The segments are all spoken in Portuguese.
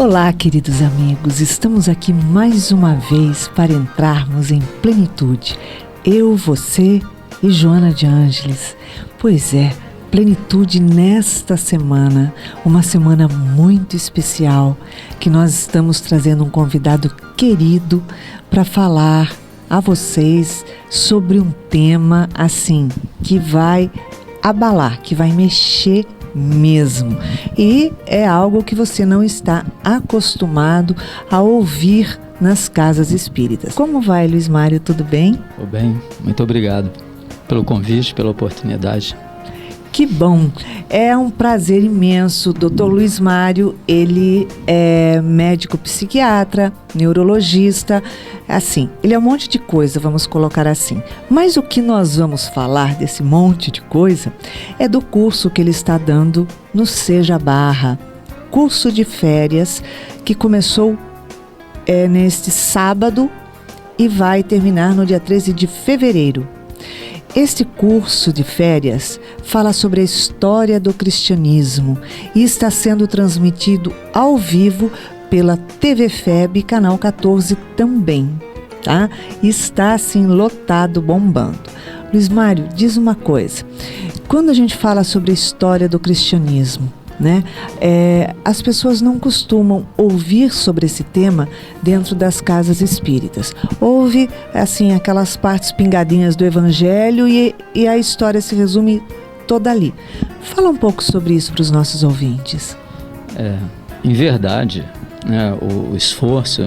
Olá, queridos amigos, estamos aqui mais uma vez para entrarmos em plenitude. Eu, você e Joana de Ângeles. Pois é, plenitude nesta semana, uma semana muito especial, que nós estamos trazendo um convidado querido para falar a vocês sobre um tema assim, que vai abalar, que vai mexer mesmo. E é algo que você não está acostumado a ouvir nas casas espíritas. Como vai, Luiz Mário? Tudo bem? Tudo bem, muito obrigado pelo convite, pela oportunidade. Que bom, é um prazer imenso. Dr. Luiz Mário, ele é médico psiquiatra, neurologista, assim, ele é um monte de coisa, vamos colocar assim. Mas o que nós vamos falar desse monte de coisa é do curso que ele está dando no Seja Barra, curso de férias que começou neste sábado e vai terminar no dia 13 de fevereiro. Este curso de férias fala sobre a história do cristianismo e está sendo transmitido ao vivo pela TV FEB, canal 14 também, tá? Está assim lotado, bombando. Luiz Mário, diz uma coisa, quando a gente fala sobre a história do cristianismo, né? As pessoas não costumam ouvir sobre esse tema dentro das casas espíritas. Ouve assim aquelas partes pingadinhas do Evangelho e a história se resume toda ali. Fala um pouco sobre isso para os nossos ouvintes. Em verdade, né, o esforço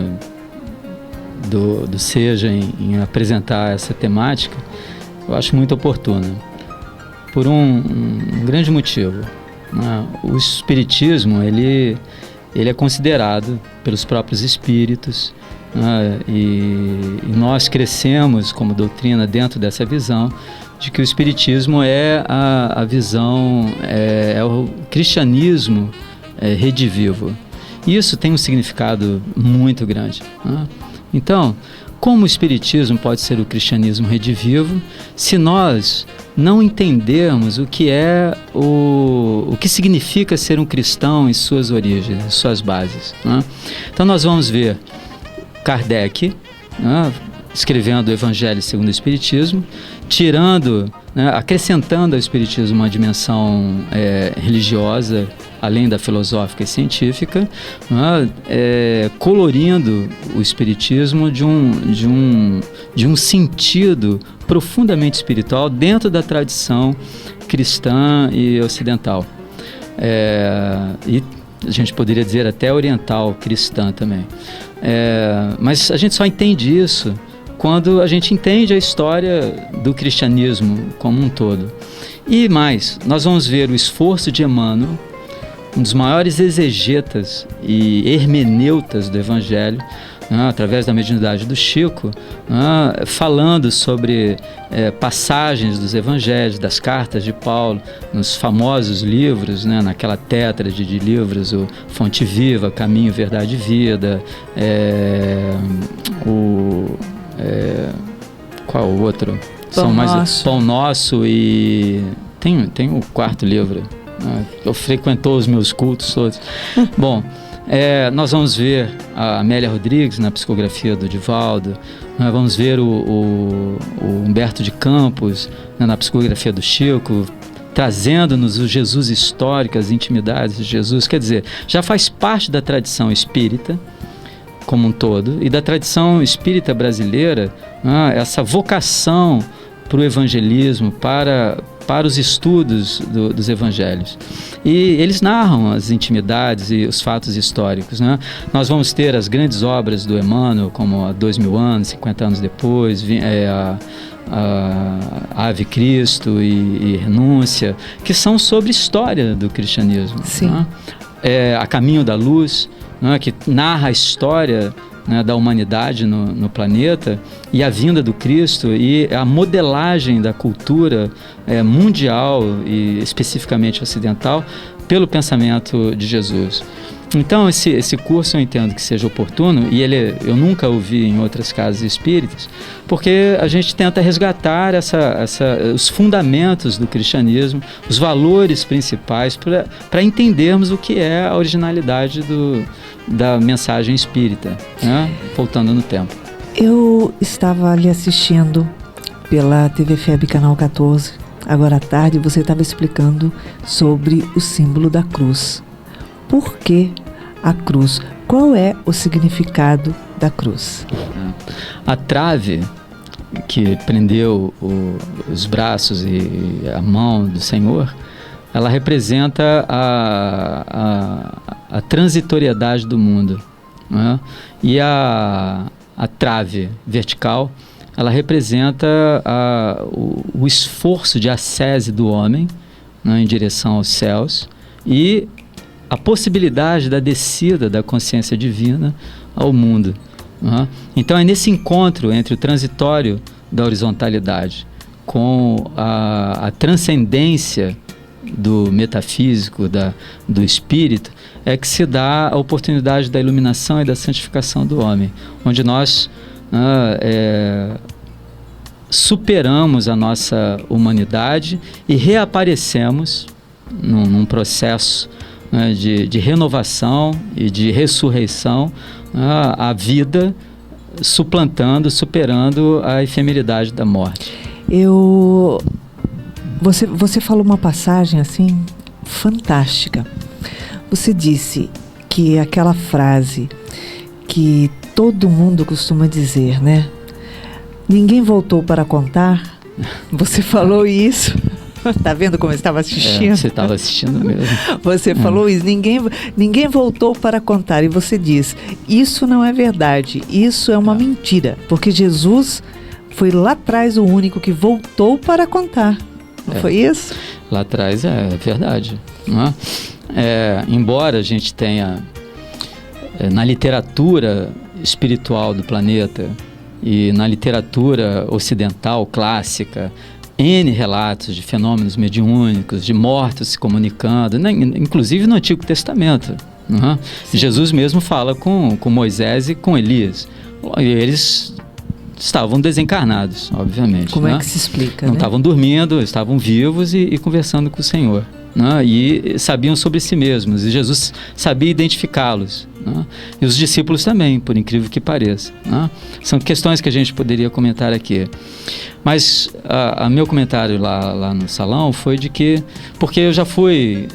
do Seja em apresentar essa temática, eu acho muito oportuno, por um grande motivo. O espiritismo ele é considerado pelos próprios espíritos, e nós crescemos como doutrina dentro dessa visão de que o espiritismo é a visão, é o cristianismo redivivo. Isso tem um significado muito grande. Então, como o espiritismo pode ser o cristianismo redivivo se nós não entendermos o que é o que significa ser um cristão em suas origens, em suas bases, né? Então nós vamos ver Kardec, né, escrevendo o Evangelho segundo o Espiritismo, tirando, né, acrescentando ao Espiritismo uma dimensão religiosa, além da filosófica e científica, né, colorindo o Espiritismo de um sentido profundamente espiritual dentro da tradição cristã e ocidental. E a gente poderia dizer até oriental, cristã também. Mas a gente só entende isso quando a gente entende a história do cristianismo como um todo. E mais, nós vamos ver o esforço de Emmanuel, um dos maiores exegetas e hermeneutas do Evangelho, através da mediunidade do Chico, falando sobre passagens dos Evangelhos, das cartas de Paulo, nos famosos livros, naquela tétrade de livros, o Fonte Viva, Caminho, Verdade e Vida, qual o outro? São mais Pão Nosso e tem o quarto livro, eu frequentou os meus cultos todos. Bom, nós vamos ver a Amélia Rodrigues na psicografia do Divaldo, nós vamos ver o Humberto de Campos, na psicografia do Chico, trazendo-nos o Jesus histórico, as intimidades de Jesus. Quer dizer, já faz parte da tradição espírita como um todo e da tradição espírita brasileira, essa vocação para o evangelismo, para os estudos dos evangelhos. E eles narram as intimidades e os fatos históricos, né? Nós vamos ter as grandes obras do Emmanuel, como há 2000 anos, 50 anos depois, a Ave Cristo e Renúncia, que são sobre história do cristianismo. Sim. Né? A Caminho da Luz, né, que narra a história, né, da humanidade no planeta e a vinda do Cristo e a modelagem da cultura mundial e especificamente ocidental pelo pensamento de Jesus. Então esse curso eu entendo que seja oportuno, e eu nunca ouvi em outras casas espíritas, porque a gente tenta resgatar os fundamentos do cristianismo, os valores principais, para entendermos o que é a originalidade da mensagem espírita, né? Voltando no tempo. Eu estava ali assistindo pela TV FEB Canal 14, agora à tarde, você estava explicando sobre o símbolo da cruz. Por que a cruz? Qual é o significado da cruz? A trave que prendeu os braços e a mão do Senhor, ela representa a transitoriedade do mundo, né? E a trave vertical, ela representa o esforço de ascese do homem, né, em direção aos céus, e a possibilidade da descida da consciência divina ao mundo, né? Então é nesse encontro entre o transitório da horizontalidade com a transcendência do metafísico, do espírito, é que se dá a oportunidade da iluminação e da santificação do homem, onde nós superamos a nossa humanidade e reaparecemos num processo, né, de renovação e de ressurreição, a vida, superando a efemeridade da morte. Você falou uma passagem assim fantástica. Você disse que aquela frase que todo mundo costuma dizer, né? Ninguém voltou para contar. Você falou isso. Tá vendo como eu estava assistindo? Você estava assistindo mesmo. Você falou isso. Ninguém voltou para contar. E você diz, isso não é verdade. Isso é uma mentira. Porque Jesus foi lá atrás o único que voltou para contar. Não foi isso? Lá atrás é verdade, não é? Embora a gente tenha na literatura espiritual do planeta e na literatura ocidental clássica N relatos de fenômenos mediúnicos, de mortos se comunicando, né? Inclusive no Antigo Testamento, não é? Jesus mesmo fala com Moisés e com Elias, e eles estavam desencarnados, obviamente. Como né? É que se explica? Não né? estavam dormindo, estavam vivos e conversando com o Senhor, né? E sabiam sobre si mesmos, e Jesus sabia identificá-los, né? E os discípulos também, por incrível que pareça, né? São questões que a gente poderia comentar aqui, mas a meu comentário lá no salão foi de que, porque eu já fui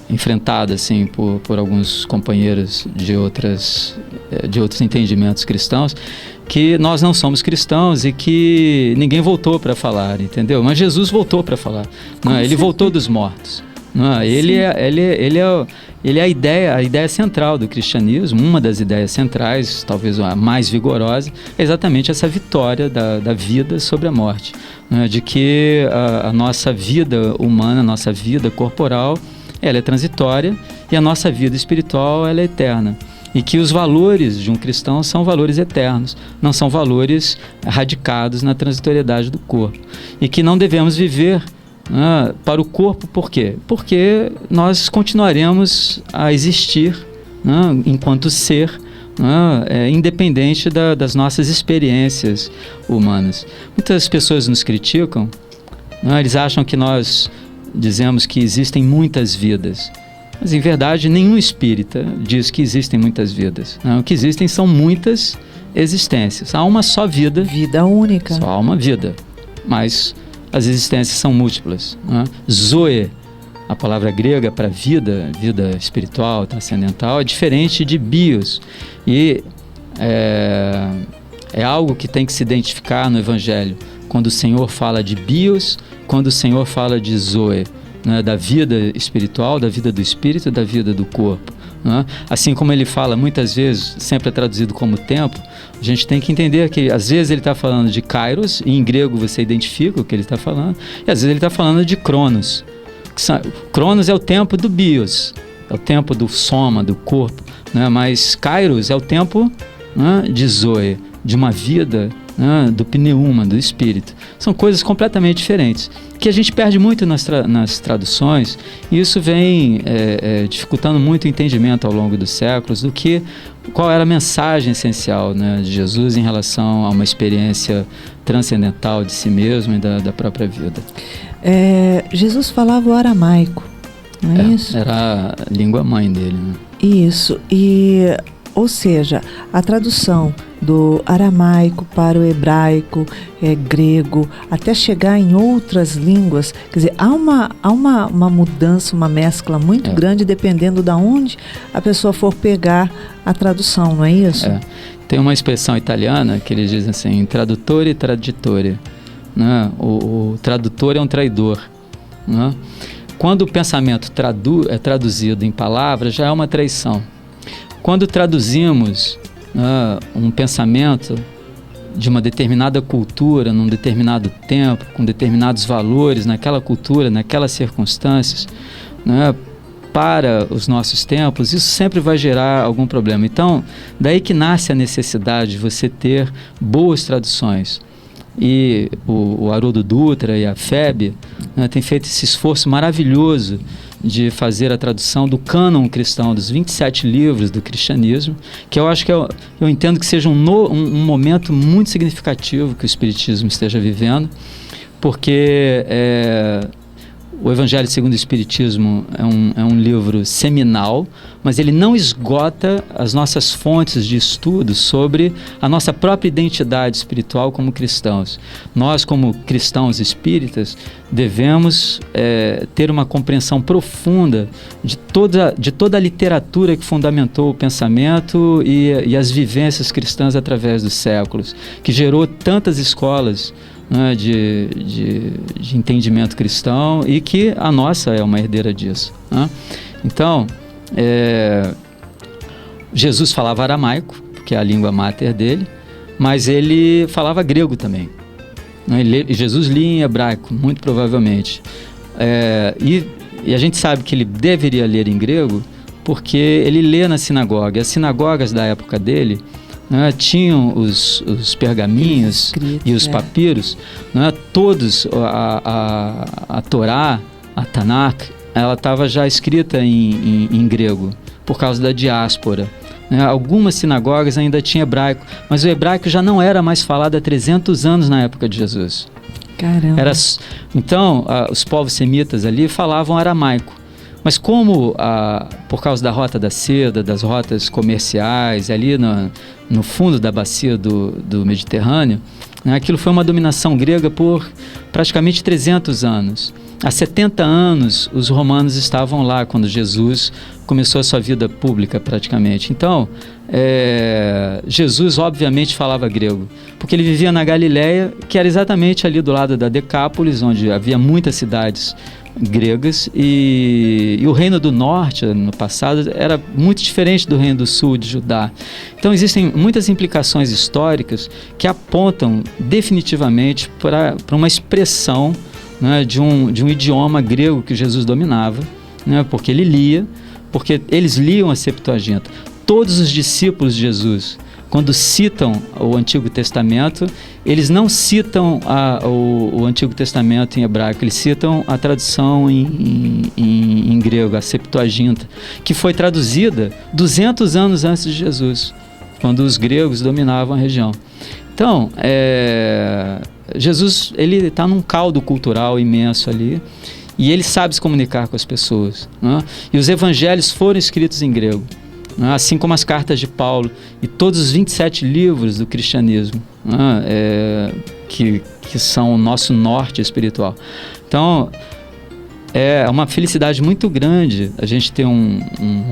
enfrentado assim por alguns companheiros de outros entendimentos cristãos, que nós não somos cristãos e que ninguém voltou para falar, entendeu? Mas Jesus voltou para falar, não é? Ele voltou dos mortos, não é? Ele é a ideia central do cristianismo, uma das ideias centrais, talvez a mais vigorosa, é exatamente essa vitória da vida sobre a morte, né? De que a nossa vida humana, a nossa vida corporal, ela é transitória, e a nossa vida espiritual, ela é eterna. E que os valores de um cristão são valores eternos, não são valores radicados na transitoriedade do corpo. E que não devemos viver para o corpo, por quê? Porque nós continuaremos a existir, enquanto ser, independente das nossas experiências humanas. Muitas pessoas nos criticam, eles acham que nós dizemos que existem muitas vidas. Mas, em verdade, nenhum espírita diz que existem muitas vidas. O que existem são muitas existências. Há uma só vida. Vida única. Só há uma vida. Mas as existências são múltiplas. Zoe, a palavra grega para vida espiritual, transcendental, é diferente de bios. E é algo que tem que se identificar no Evangelho. Quando o Senhor fala de bios, quando o Senhor fala de zoe, né, da vida espiritual, da vida do espírito e da vida do corpo, né? Assim como ele fala muitas vezes, sempre é traduzido como tempo, a gente tem que entender que às vezes ele está falando de kairos, e em grego você identifica o que ele está falando, e às vezes ele está falando de cronos. Cronos é o tempo do bios, é o tempo do soma, do corpo, né? Mas kairos é o tempo, né, de zoe, de uma vida né, do pneuma, do espírito. São coisas completamente diferentes, que a gente perde muito nas traduções, e isso vem dificultando muito o entendimento ao longo dos séculos do que qual era a mensagem essencial, né, de Jesus em relação a uma experiência transcendental de si mesmo e da própria vida. Jesus falava o aramaico, não é isso? Era a língua mãe dele, né? Isso, ou seja, a tradução do aramaico para o hebraico, grego, até chegar em outras línguas, quer dizer, há uma mudança, uma mescla muito grande dependendo de onde a pessoa for pegar a tradução, não é isso? Tem uma expressão italiana que eles dizem assim, tradutore e traditore, né? O tradutor é um traidor, né? Quando o pensamento é traduzido em palavras, já é uma traição. Quando traduzimos um pensamento de uma determinada cultura, num determinado tempo, com determinados valores, naquela cultura, naquelas circunstâncias, né, para os nossos tempos, isso sempre vai gerar algum problema. Então, daí que nasce a necessidade de você ter boas traduções. E o Haroldo Dutra e a FEB, né, têm feito esse esforço maravilhoso de fazer a tradução do cânon cristão, dos 27 livros do cristianismo, que eu acho que eu entendo que seja um momento muito significativo que o Espiritismo esteja vivendo, porque o Evangelho segundo o Espiritismo é um livro seminal, mas ele não esgota as nossas fontes de estudo sobre a nossa própria identidade espiritual como cristãos. Nós, como cristãos espíritas, devemos ter uma compreensão profunda de toda a literatura que fundamentou o pensamento e as vivências cristãs através dos séculos, que gerou tantas escolas, né, de entendimento cristão, e que a nossa é uma herdeira disso, né? Então, Jesus falava aramaico, que é a língua máter dele, mas ele falava grego também, né? Jesus lia em hebraico, muito provavelmente, e a gente sabe que ele deveria ler em grego porque ele lê na sinagoga. As sinagogas da época dele, né, tinham os pergaminhos escritos, e os papiros, né, todos, a Torá, a Tanakh, ela estava já escrita em grego, por causa da diáspora, né? Algumas sinagogas ainda tinham hebraico, mas o hebraico já não era mais falado há 300 anos na época de Jesus. Caramba! Então, os povos semitas ali falavam aramaico. Mas como, por causa da Rota da Seda, das rotas comerciais, ali no fundo da bacia do Mediterrâneo, né, aquilo foi uma dominação grega por praticamente 300 anos. Há 70 anos, os romanos estavam lá quando Jesus começou a sua vida pública, praticamente. Então, Jesus obviamente falava grego, porque ele vivia na Galileia, que era exatamente ali do lado da Decápolis, onde havia muitas cidades gregas, e o Reino do Norte, no passado, era muito diferente do Reino do Sul, de Judá. Então existem muitas implicações históricas que apontam definitivamente para uma expressão, né, de um idioma grego que Jesus dominava, né, porque ele lia, porque eles liam a Septuaginta. Todos os discípulos de Jesus, quando citam o Antigo Testamento, eles não citam o Antigo Testamento em hebraico, eles citam a tradução em grego, a Septuaginta, que foi traduzida 200 anos antes de Jesus, quando os gregos dominavam a região. Então, Jesus, ele está num caldo cultural imenso ali, e ele sabe se comunicar com as pessoas, né? E os evangelhos foram escritos em grego, né? Assim como as cartas de Paulo e todos os 27 livros do cristianismo, né? Que são o nosso norte espiritual. Então, é uma felicidade muito grande a gente ter um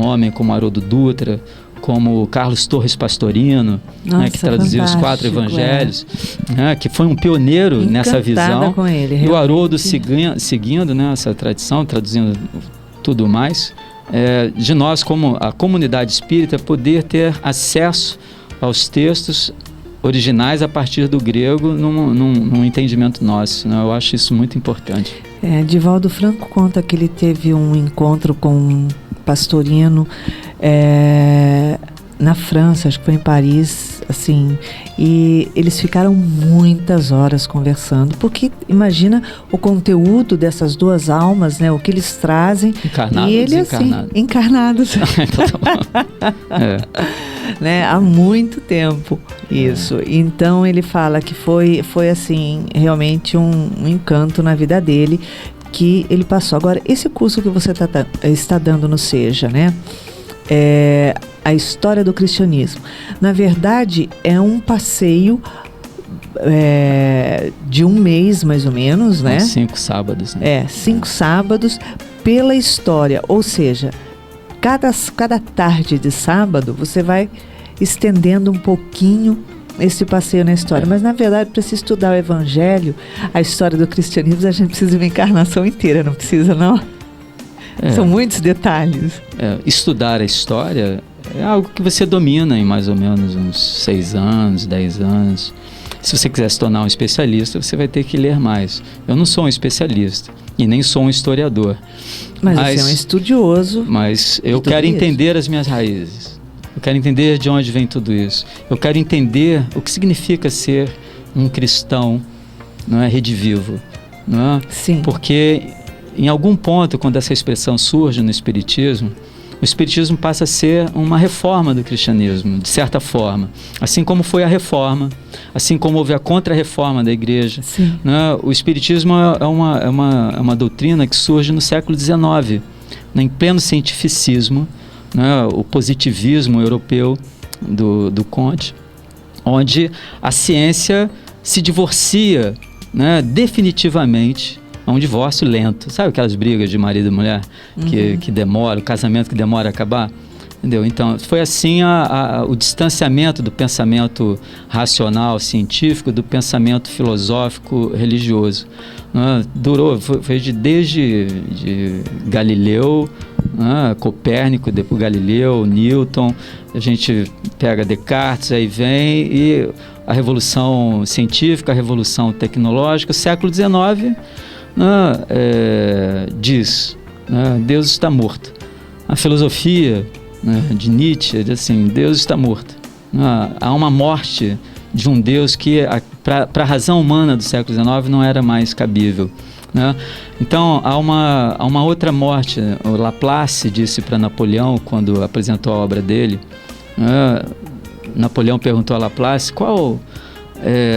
homem como Haroldo Dutra, como Carlos Torres Pastorino, né, que traduziu os 4 evangelhos, né, que foi um pioneiro nessa visão. Com ele, e o Haroldo seguindo, né, essa tradição, traduzindo tudo mais, de nós, como a comunidade espírita, poder ter acesso aos textos originais a partir do grego num entendimento nosso, né? Eu acho isso muito importante. Divaldo Franco conta que ele teve um encontro com um pastorino na França, acho que foi em Paris, assim, e eles ficaram muitas horas conversando, porque imagina o conteúdo dessas duas almas, né, o que eles trazem. Encarnados, e ele assim, encarnados. Né, há muito tempo isso. Então ele fala que foi assim, realmente um encanto na vida dele, que ele passou. Agora, esse curso que você está dando no SEJA, né? A história do cristianismo. Na verdade, é um passeio de um mês, mais ou menos, né? 5 sábados. Né? 5 sábados pela história. Ou seja, cada tarde de sábado, você vai estendendo um pouquinho esse passeio na história. Mas, na verdade, para se estudar o Evangelho, a história do cristianismo, a gente precisa de uma encarnação inteira, não precisa, não? São muitos detalhes. Estudar a história é algo que você domina em mais ou menos uns 6 anos, 10 anos. Se você quiser se tornar um especialista, você vai ter que ler mais. Eu não sou um especialista e nem sou um historiador. Mas você é um estudioso. Mas eu quero entender as minhas raízes. Eu quero entender de onde vem tudo isso. Eu quero entender o que significa ser um cristão, não é, redivivo. Não é? Sim. Porque em algum ponto, quando essa expressão surge no Espiritismo, o Espiritismo passa a ser uma reforma do cristianismo, de certa forma. Assim como foi a reforma, assim como houve a contra-reforma da Igreja. Né? O Espiritismo é uma doutrina que surge no século XIX, né? Em pleno cientificismo, né? O positivismo europeu do Comte, onde a ciência se divorcia, né, definitivamente. É um divórcio lento. Sabe aquelas brigas de marido e mulher que demora, o casamento que demora a acabar? Entendeu? Então, foi assim o distanciamento do pensamento racional, científico, do pensamento filosófico, religioso. Foi desde Galileu, Copérnico, depois Galileu, Newton, a gente pega Descartes, aí vem, e a revolução científica, a revolução tecnológica, século XIX, diz, Deus está morto. A filosofia, de Nietzsche diz assim, Deus está morto. Há uma morte de um Deus que para a razão humana do século XIX não era mais cabível. Então há uma outra morte. O Laplace disse para Napoleão, quando apresentou a obra dele, Napoleão perguntou a Laplace,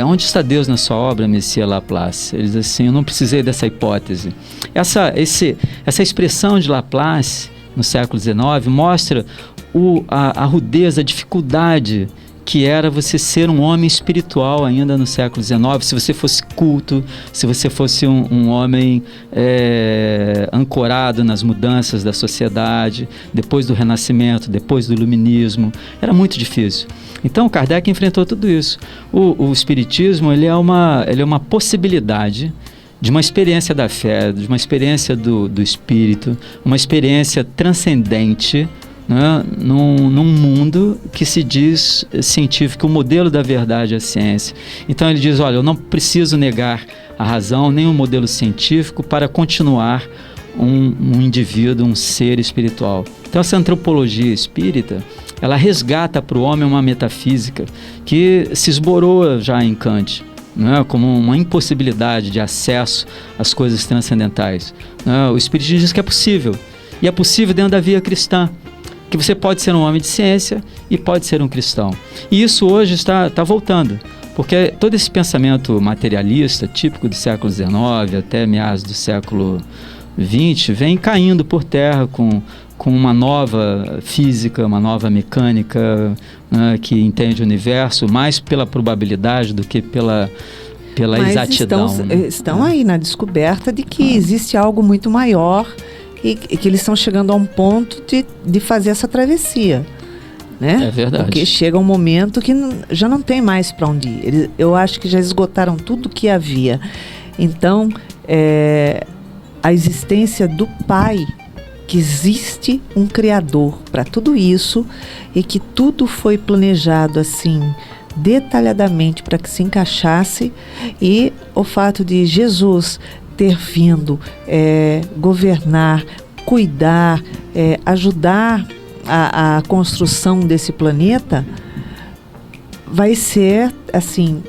onde está Deus na sua obra, Messias Laplace? Ele diz assim, eu não precisei dessa hipótese. Essa expressão de Laplace, no século XIX, mostra a rudeza, a dificuldade que era você ser um homem espiritual ainda no século XIX, se você fosse culto, se você fosse um homem ancorado nas mudanças da sociedade, depois do Renascimento, depois do Iluminismo, era muito difícil. Então Kardec enfrentou tudo isso. O Espiritismo ele é uma possibilidade de uma experiência da fé, de uma experiência do espírito, uma experiência transcendente, né, num mundo que se diz científico. O modelo da verdade é a ciência. Então ele diz, olha, eu não preciso negar a razão, nem o modelo científico para continuar um indivíduo, um ser espiritual. Então essa antropologia espírita, ela resgata para o homem uma metafísica que se esborou já em Kant, né, como uma impossibilidade de acesso às coisas transcendentais. O Espiritismo diz que é possível, e é possível dentro da via cristã, que você pode ser um homem de ciência e pode ser um cristão. E isso hoje está voltando, porque todo esse pensamento materialista, típico do século XIX até meados do século XX, vem caindo por terra com uma nova física, uma nova mecânica, né, que entende o universo mais pela probabilidade do que pela exatidão. Estão aí na descoberta de que existe algo muito maior e que eles estão chegando a um ponto de fazer essa travessia, né? É verdade. Porque chega um momento que já não tem mais para onde ir. Eu acho que já esgotaram tudo que havia. Então, a existência do Pai, que existe um Criador para tudo isso e que tudo foi planejado assim detalhadamente para que se encaixasse, e o fato de Jesus ter vindo governar, cuidar, ajudar a construção desse planeta, vai ser, assim,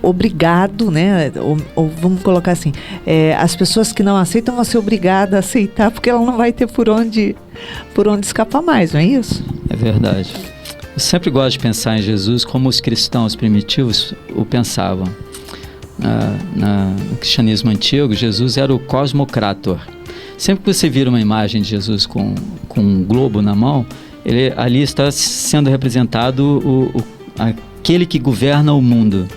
obrigado, né? Ou vamos colocar assim, as pessoas que não aceitam vão ser obrigadas a aceitar, porque ela não vai ter por onde escapar mais, não é isso? É verdade. Eu sempre gosto de pensar em Jesus como os cristãos primitivos o pensavam. No cristianismo antigo, Jesus era o cosmocrator. Sempre que você vira uma imagem de Jesus com um globo na mão, ali está sendo representado aquele que governa o mundo.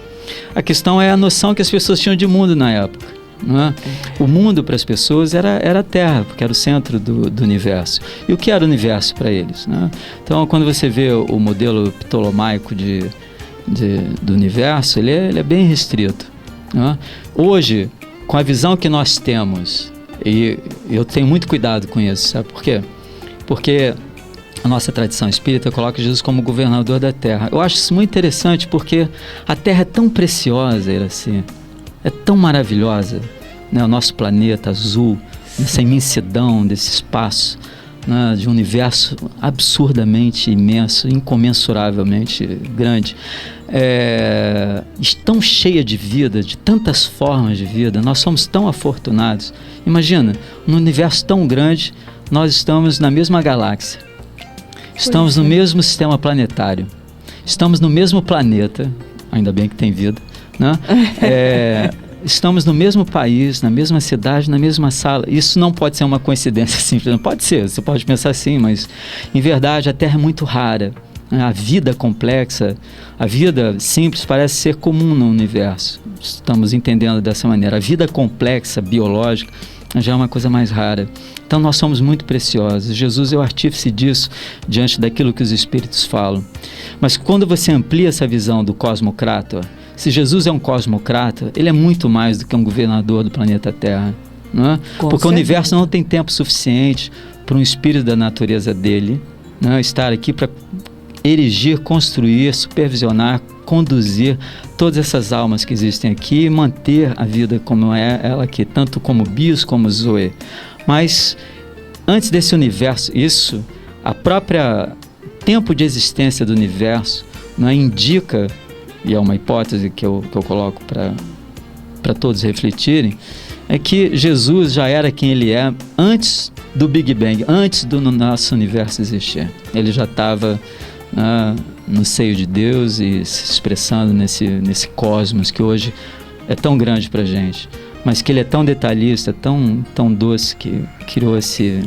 A questão é a noção que as pessoas tinham de mundo na época. Não é? O mundo para as pessoas era a Terra, porque era o centro do universo. E o que era o universo para eles? Não é? Então, quando você vê o modelo ptolomaico do universo, ele é bem restrito. Não é? Hoje, com a visão que nós temos, e eu tenho muito cuidado com isso, sabe por quê? Porque a nossa tradição espírita coloca Jesus como governador da Terra. Eu acho isso muito interessante porque a Terra é tão preciosa, Iraci, é tão maravilhosa, né? O nosso planeta azul, essa imensidão desse espaço, né? De um universo absurdamente imenso, incomensuravelmente grande, tão cheia de vida, de tantas formas de vida. Nós somos tão afortunados. Imagina, num universo tão grande, nós estamos na mesma galáxia. Estamos no mesmo sistema planetário, estamos no mesmo planeta, ainda bem que tem vida, né? Estamos no mesmo país, na mesma cidade, na mesma sala. Isso não pode ser uma coincidência simples, não pode ser, você pode pensar assim, mas em verdade a Terra é muito rara, né? A vida complexa, a vida simples parece ser comum no universo, estamos entendendo dessa maneira. A vida complexa, biológica, já é uma coisa mais rara. Então nós somos muito preciosos. Jesus é o artífice disso diante daquilo que os Espíritos falam. Mas quando você amplia essa visão do cosmocrata, se Jesus é um cosmocrata, ele é muito mais do que um governador do planeta Terra, não é? Porque o universo não tem tempo suficiente para um espírito da natureza dele, não é? Estar aqui para erigir, construir, supervisionar, conduzir todas essas almas que existem aqui e manter a vida como é ela aqui, tanto como Bios como Zoe. Mas antes desse universo, a própria tempo de existência do universo, não é, indica, e é uma hipótese que eu coloco para todos refletirem, é que Jesus já era quem ele é antes do Big Bang, antes do nosso universo existir. Ele já estava no seio de Deus e se expressando nesse cosmos que hoje é tão grande para a gente, mas que ele é tão detalhista, tão doce, que criou esse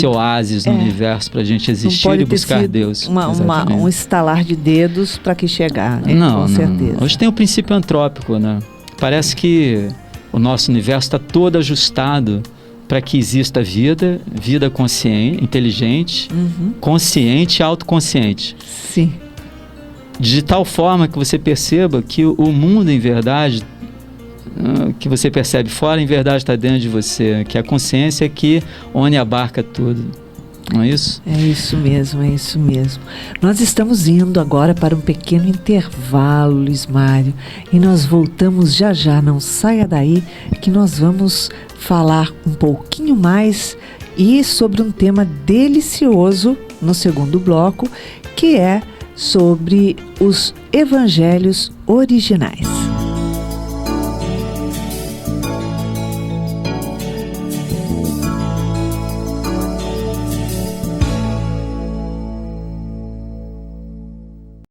oásis no universo para a gente existir e buscar Deus. Um estalar de dedos para que chegar, né? Não, com certeza. Hoje tem o princípio antrópico, né? Parece que o nosso universo está todo ajustado para que exista vida consciente, inteligente, consciente e autoconsciente. Sim. De tal forma que você perceba que o mundo, em verdade, que você percebe fora, em verdade está dentro de você, que a consciência é que une a barca tudo. Não é isso? É isso mesmo, é isso mesmo. Nós estamos indo agora para um pequeno intervalo, Luiz Mário, e nós voltamos já já. Não saia daí que nós vamos falar um pouquinho mais e sobre um tema delicioso no segundo bloco, que é sobre os evangelhos originais.